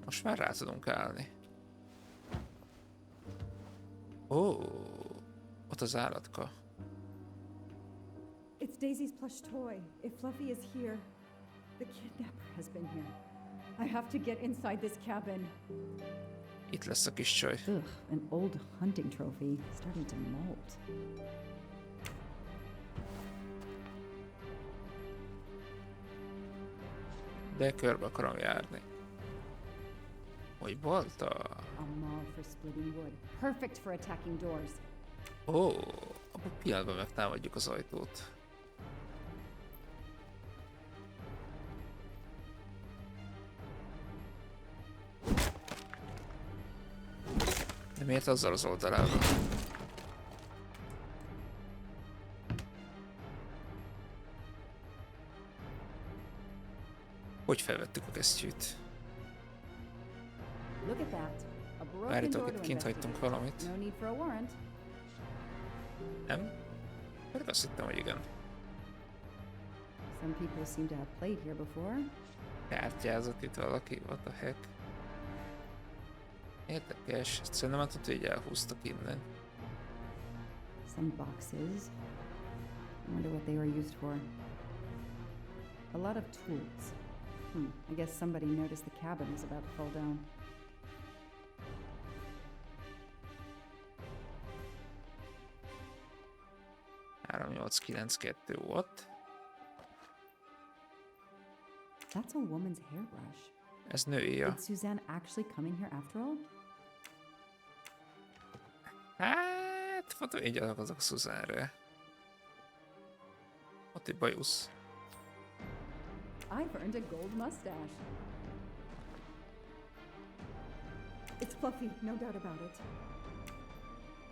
Most már rá tudunk állni. Ó, ott az állatka. It's Daisy's plush toy. If Fluffy is here, the kidnapper has been here. I have to get inside this cabin. Itt lesz a kis csaj. Ugh, an old hunting trophy starting to molt. De körbe akarom járni. Hogy balta? A maul for splitting wood. Perfect for attacking doors. Ó, abban pillanatban megtámadjuk az ajtót. De miért azzal az oldalával? Hogy felvettük a kesztyűt? Look at that. A broken Várjátok, door itt to kint hagytunk investigate. valamit. No need for a warrant. Nem? Pedig azt hittem, hogy igen. Some people seem to have played here before. Kártyázott itt valaki, what the heck? Érdekes, szerintem már tudja, hogy elhúztak innen. Some boxes. I wonder what they were used for. A lot of tools. I guess somebody noticed the cabin was about to fall down. Három, 8, 9, 2 volt. That's a woman's hairbrush. Ez női. Is Suzanne actually coming here after all? Hát, fotom, így alakozok Suzanne-re. Ott egy bajusz. I've earned a gold mustache. It's Fluffy, no doubt about it.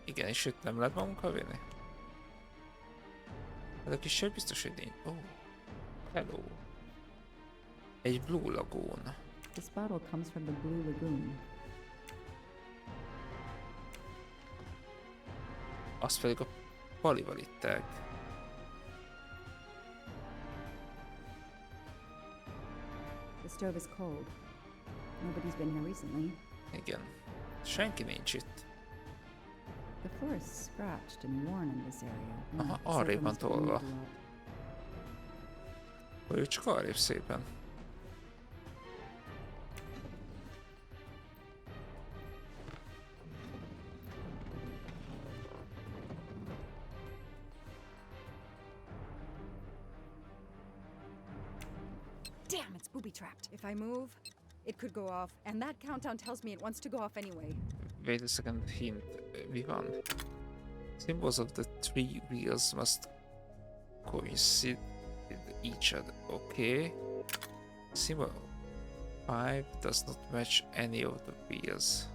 Igen, és őt nem lehet magunkkal vinni? Ez a kis sör biztos, hogy nincs. Oh. Hello. Egy Blue Lagoon. This bottle comes from the Blue Lagoon. Azt pedig a palival itták. The stove is cold. Nobody's been here recently. Igen. Senki nincs itt. The floor is scratched and worn in this area. Aha, The sofa arrébb van must have been tolva. moved a lot. Vagy csak arrébb szépen. Damn, it's booby-trapped. If I move, it could go off, and that countdown tells me it wants to go off anyway. Wait a second, hint. Mi van? Symbols of the three wheels must coincide with each other. Okay. Symbol 5 does not match any of the wheels.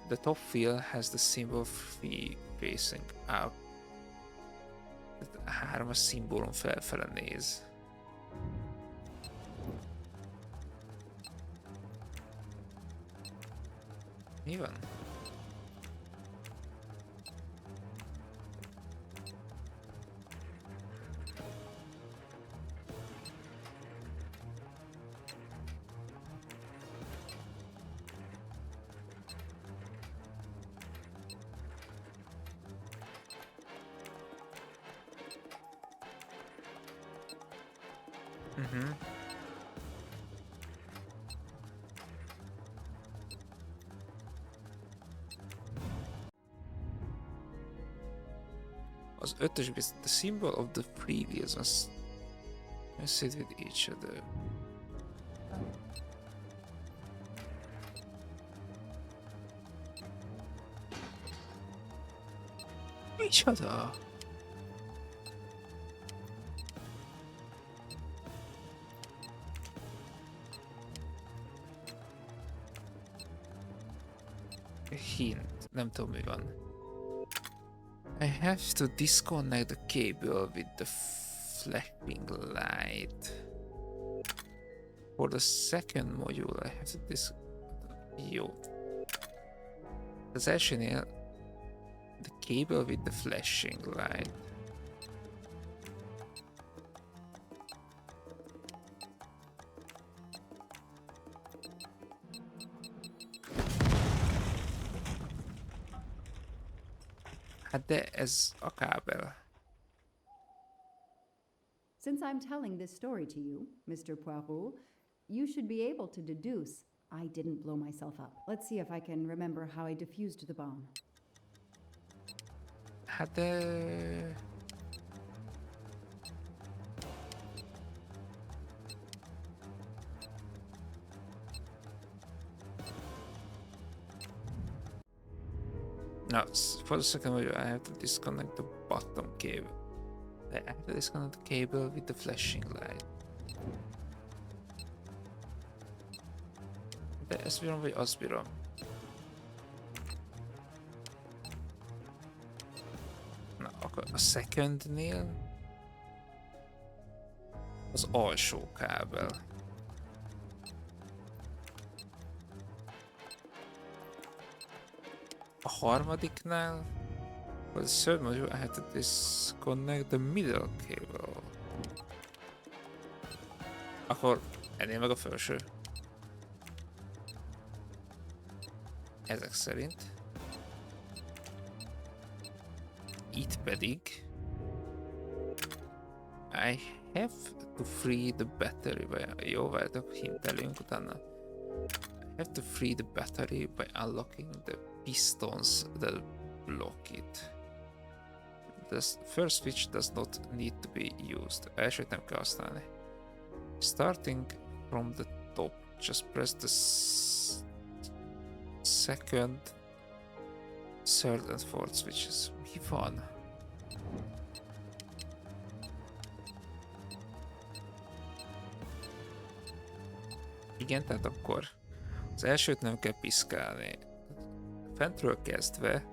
The top wheel has the symbol 3 facing up. A 3-as szimbólum felfele néz. Mi van? Az ötös biztos, the symbol of the previous must coincide with each other. Micsoda? Hint, nem tudom mi van. I have to disconnect the cable with the flashing light. For the second module I have to Jó. Az elsőnél the cable with the flashing light. Hát de ez a kábel. Since I'm telling this story to you, Mr. Poirot, you should be able to deduce I didn't blow myself up. Let's see if I can remember how I defused the bomb. Hát de... No, for the second module I have to disconnect the bottom cable. I have to disconnect the cable with the flashing light. De ezt bírom, vagy azt bírom? Na, akkor a secondnél az alsó kábel. A harmadiknál, for the third module, I have to disconnect the middle cable. Akkor ennél meg a felső. Ezek szerint. Itt pedig I have to free the battery by... Jó, várjátok, hintelünk utána. I have to free the battery by unlocking the pistons that block it. The first switch does not need to be used. Elsőt nem kell használni. Starting from the top, just press the second, third and fourth switches. Mi van? Igen, tehát akkor az elsőt nem kell piszkálni. Fentről kezdve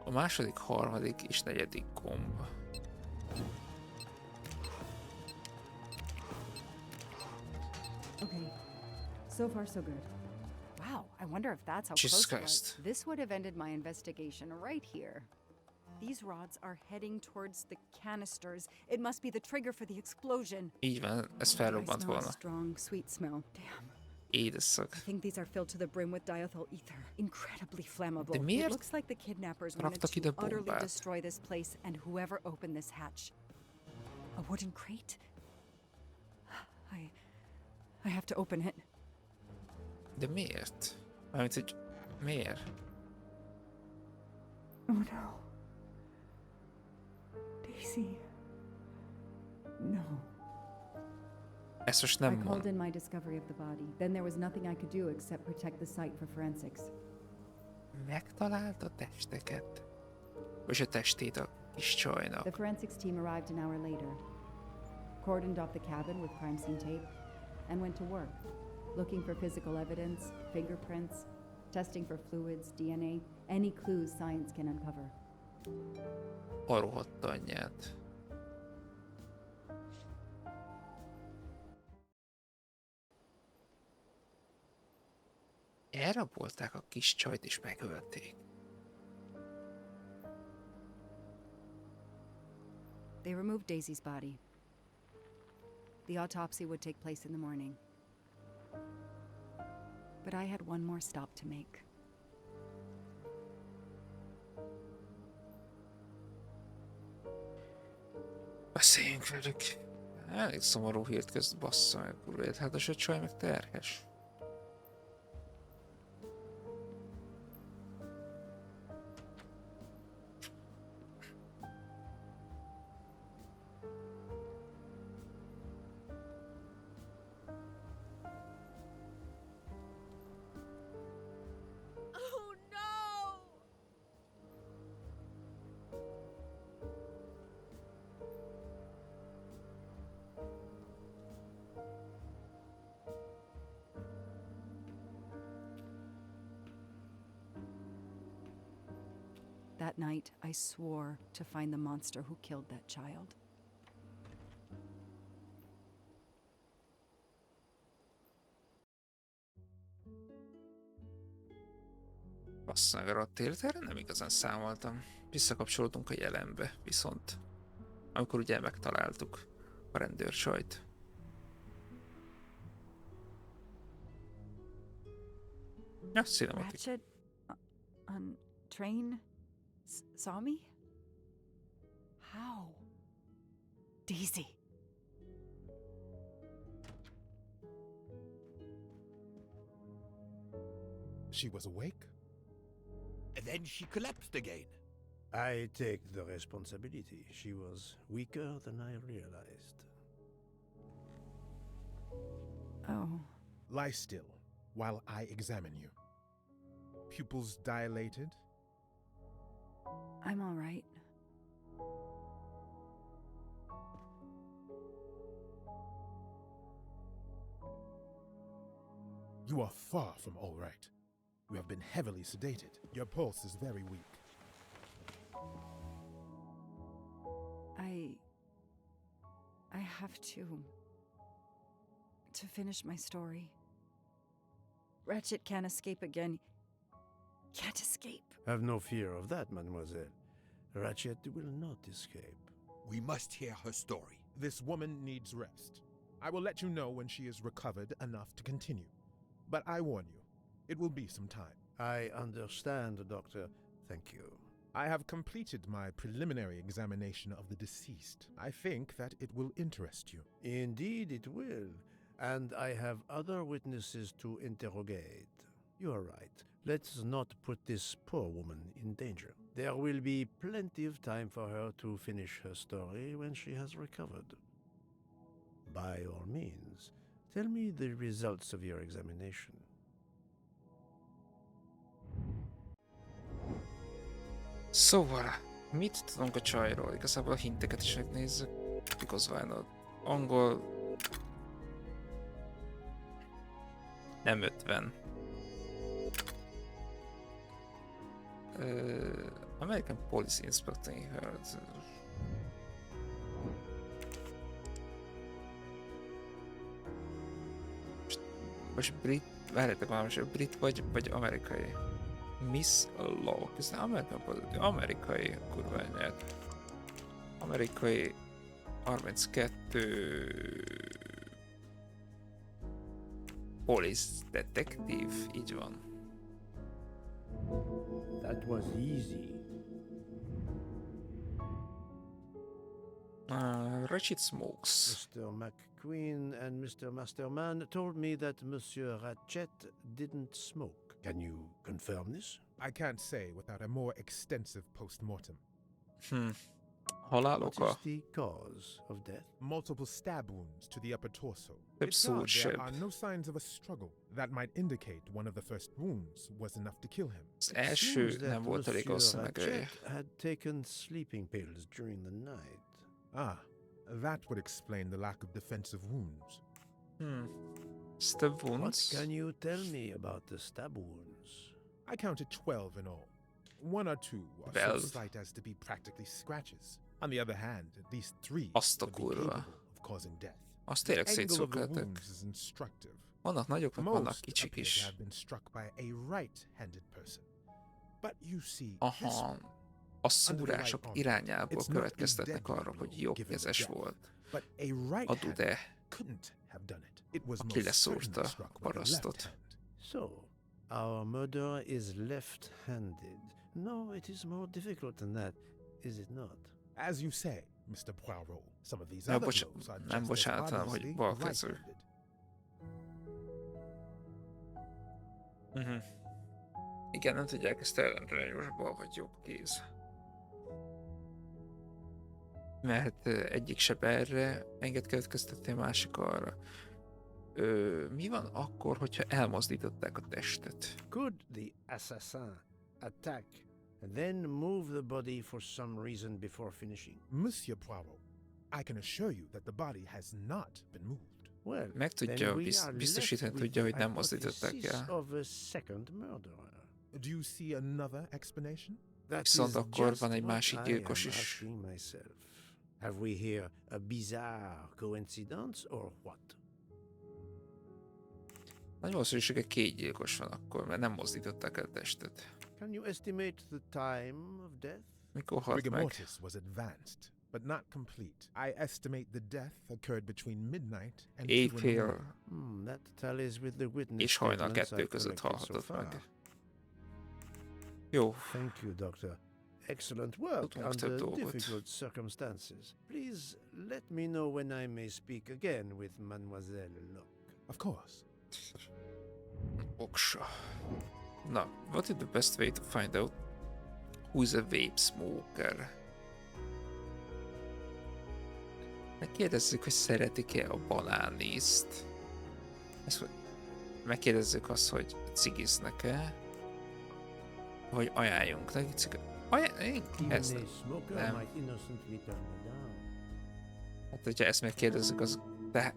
a második, harmadik és negyedik gomb. Okay, so far so good. Wow, I wonder if that's how Jesus close it Christ. was. This would have ended my investigation right here. These rods are heading towards the canisters. It must be the trigger for the explosion. Így van, ez I felrobbant smell a volna. strong, sweet smell. Damn. Édesszak. I think these are filled to the brim with diethyl ether. Incredibly flammable. De miért It looks like the kidnappers wanted raktak ide to utterly bombát? destroy this place and whoever opened this hatch. A wooden crate? I have to open it. De miért? Mármint, hogy miért? Oh no. Daisy. No. Ezt most I nem called mond. in my discovery of the body. Then there was nothing I could do except protect the site for forensics. Megtalálta a testeket? Vagy a testét a kis The csajnak? forensics team arrived an hour later, cordoned off the cabin with crime scene tape, and went to work, looking for physical evidence, fingerprints, testing for fluids, DNA, any clues science can uncover. A rohadt anyját. Elrabolták a kis csajt és megölték. They removed Daisy's body. The autopsy would take place in the morning. But I had one more stop to make. Beszéljünk velük. Elég szomorú hírt kezd, bassza meg, kurva élet. Hát a csaj meg terhes. Oh no! That night, I swore to find the monster who killed that child. Bassza meg a rohadt élet, erre nem igazán számoltam. Visszakapcsolódunk a jelenbe, viszont amikor ugye megtaláltuk a rendőrsajt. Ja, cinematic. Ratchet on train saw me? How? Daisy. She was awake? And then she collapsed again. I take the responsibility. She was weaker than I realized. Oh. Lie still while I examine you. Pupils dilated? I'm all right. You are far from all right. You have been heavily sedated. Your pulse is very weak. I have to finish my story. Ratchet can't escape again. Can't escape. Have no fear of that, mademoiselle. Ratchet will not escape. We must hear her story. This woman needs rest. I will let you know when she is recovered enough to continue. But I warn you, it will be some time. I understand, Doctor. Thank you. I have completed my preliminary examination of the deceased. I think that it will interest you. Indeed it will. And I have other witnesses to interrogate. You are right. Let's not put this poor woman in danger. There will be plenty of time for her to finish her story when she has recovered. By all means, tell me the results of your examination. Szóval, mit tudunk a csajról? Igazából a hinteket is megnézzük. Because why not? Angol... Nem 50. American Police Inspecting Heard. Most brit... Várjátok már, most brit vagy amerikai? Miss Law. Ez nem American Police. Amerikai kurva anyját. Amerikai 32... Police Detective, így van. That was easy. Ratchet smokes. Mr. McQueen and Mr. Masterman told me that Monsieur Ratchet didn't smoke. Can you confirm this? I can't say without a more extensive post-mortem. Halál What oka? is the cause of death? Multiple stab wounds to the upper torso. Több It's odd there szúrsebb. are no signs of a struggle. That might indicate one of the first wounds was enough to kill him. Az It első seems that nem volt elég rossz a Monsieur megölje. Ratchet had taken sleeping pills during the night. Ah, that would explain the lack of defensive wounds. Stab What wounds? can you tell me about the stab wounds? I counted 12 in all. One or two are 12. so slight as to be practically scratches. On the other hand, at least 3 Azt a would be kurva. capable of causing death. Az tényleg The angle of the szétszökkeltek. wounds is instructive. Vannak nagyok, meg vannak Most kicsik appear to is. have been struck by a right-handed person. But you see, this Aha. one, A szúrások irányából it's not a következtetnek deadly arra, hogy blow jobbkezes given to volt. death, but a right hand Adude, couldn't have done it. It was aki most leszúrta certainly a struck with the parasztot. left hand. So, our murderer is left-handed. No, it is more difficult than that, is it not? As you say, Mr. Poirot, some of these Nem, other blows are nem just as bocsánat, hanem hogy obviously balkező. right-handed. Igen, nem tudják ezt eldönteni, most bal vagy jobb kéz. Mert egyik seb erre enged következtetni, a másik arra. Mi van akkor, hogyha elmozdították a testet? Could the assassin attack and then move the body for some reason before finishing? Monsieur Poirot, I can assure you that the body has not been moved. Well, Meg tudja, then we are biztosítani left with tudja, hogy the nem mozdították hypothesis el. of a second murderer. Do you see another explanation? That Viszont is akkor just van egy what másik I gyilkos am is. asking myself. Have we here a bizarre coincidence or what? Nagy valószínűsége 2 gyilkos van akkor, mert nem mozdították el testet. Can you estimate the time of death? Mikor halt Rigor meg? mortis was advanced, but not complete. I estimate the death occurred between midnight and 2 in the Éjfél morning. That tallies with the witness és hajnal statements 2 I've között collected so halhatott far. meg. Jó, Thank you, Doctor. Excellent work Tudunk több under dolgot. difficult circumstances. Please let me know when I may speak again with Mademoiselle Locke. Of course. oksa. Na, what is the best way to find out who is a vape smoker? Megkérdezzük, hogy szeretik-e a banánészt. Megkérdezzük azt, hogy cigiznek-e. Vagy ajánljunk neki cigit. Ez nem. Hát, hogyha ezt megkérdezzük, az... De...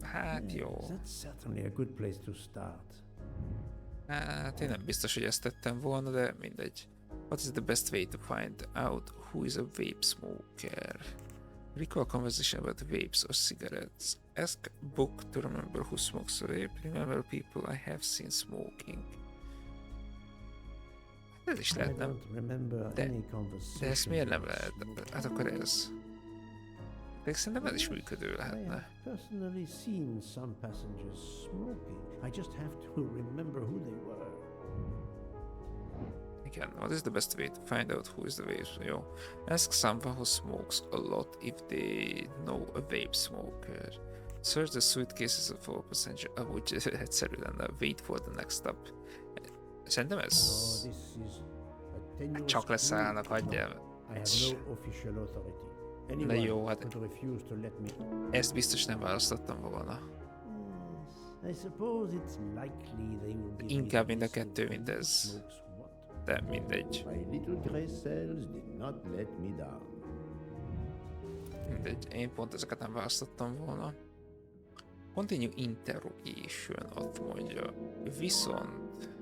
Hát jó. That's certainly a good place to start. Hát én nem biztos, hogy ezt tettem volna, de mindegy. What is the best way to find out who is a vape smoker? Recall conversation about vapes or cigarettes. Ask book to remember who smokes a vape. Remember people I have seen smoking. Ez is lehet, nem? De ezt miért nem lehet? Hát akkor ez. De szerintem ez is működő lehetne. Personally seen some passengers smoking. I just have to remember who they were. Igen, what is the best way to find out who is the vape? Jó. Ask someone who smokes a lot if they know a vape smoker. Search the suitcases of all passengers. Amúgy egyszerű lenne. Wait for the next stop. Szerintem ez... Csak leszállnak, hagyjál. Na jó, hát... Ezt biztos nem választottam volna. Inkább mind a kettő, mint ez. De mindegy. Mindegy, én pont ezeket nem választottam volna. Continue interrogation, azt mondja. Viszont...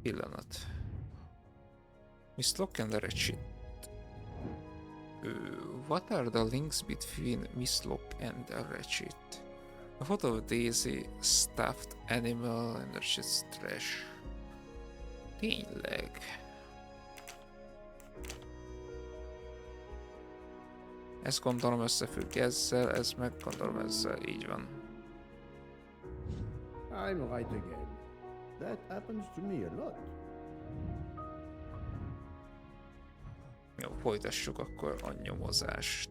Pillanat. Miss Locke and Ratchet. What are the links between Miss Locke and Ratchet? A photo of Daisy, stuffed animal and Ratchet's trash. Tényleg. Ezt gondolom összefügg ezzel, ez meg gondolom ezzel, így van. I'm right again. That happens to me a lot. Jó, folytassuk akkor a nyomozást.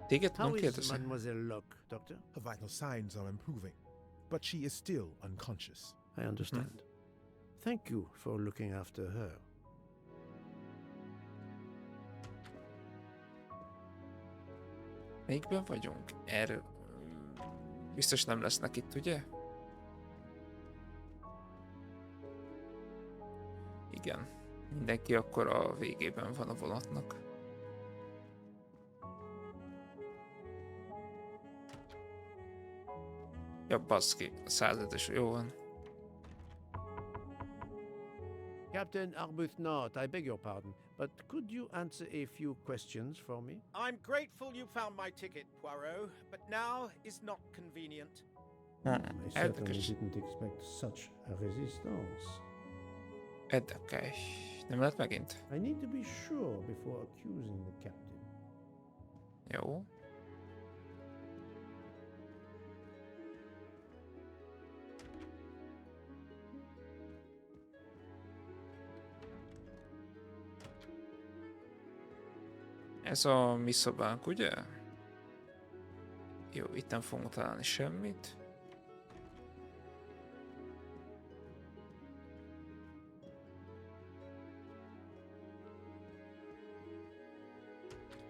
Téged nem How is kérdezem? Mademoiselle Locke, Doctor? Her vital signs are improving, but she is still unconscious. I understand. Thank you for looking after her. Melyikben vagyunk? Erről... Biztos nem lesznek itt, ugye? Igen. Mindenki akkor a végében van a vonatnak. Ja, baszki, a 105-ös, jó van. Captain Arbuthnot, I beg your pardon, but could you answer a few questions for me? I'm grateful you found my ticket, Poirot, but now is not convenient. I certainly didn't expect such a resistance. Érdekes. Nem lehet megint? I need to be sure before accusing the captain. Jó. Ez a mi szobánk, ugye? Jó, itt nem fogunk találni semmit.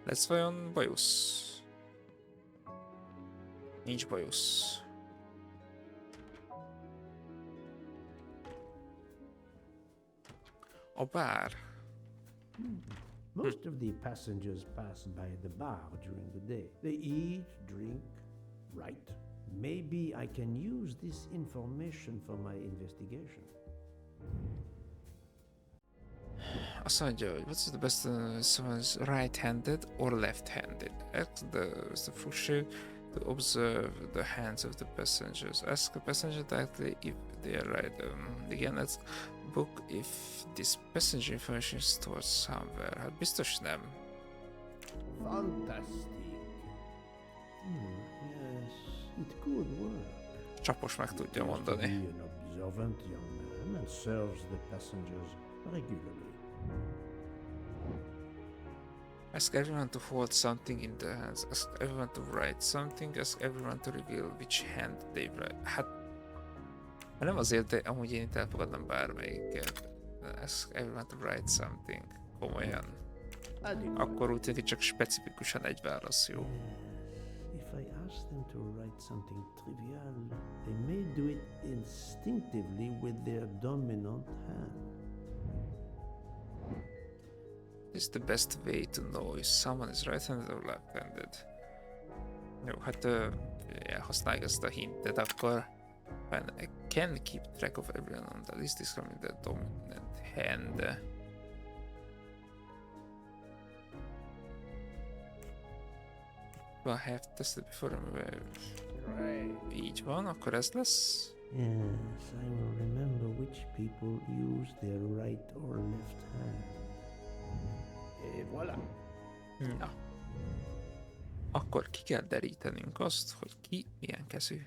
Lesz vajon bajusz? Nincs bajusz. A bár. Most of the passengers pass by the bar during the day. They eat, drink, write, Maybe I can use this information for my investigation. Azt mondja, hogy what's the best someone is right-handed or left-handed? Ask the function to observe the hands of the passengers. Ask the passenger directly if they are right. Igen, let's book if this passenger information is stored somewhere. Hát biztos nem. Fantastic. Yes, it could work. Csapos meg tudja mondani. He must be an observant young man and serves the passengers regularly. Ask everyone to hold something in their hands. Ask everyone to write something. Ask everyone to reveal which hand they write. Hát nem azért, de amúgy én itt elfogadnám bármelyiket. Ask everyone to write something. Komolyan. Akkor úgy tűnik, csak specifikusan egy válasz jó. If I ask them to write something trivial, they may do it instinctively with their dominant hand. This is the best way to know if someone is right-handed or left-handed. Jó, hát használjuk ezt a hintet, akkor when I can keep track of everyone on the list is coming the dominant hand. I have tested before. Így van, akkor ez lesz. Yes, I will remember which people use their right or left hand. Et voilà. Na. Akkor ki kell derítenünk azt, hogy ki milyen kezű.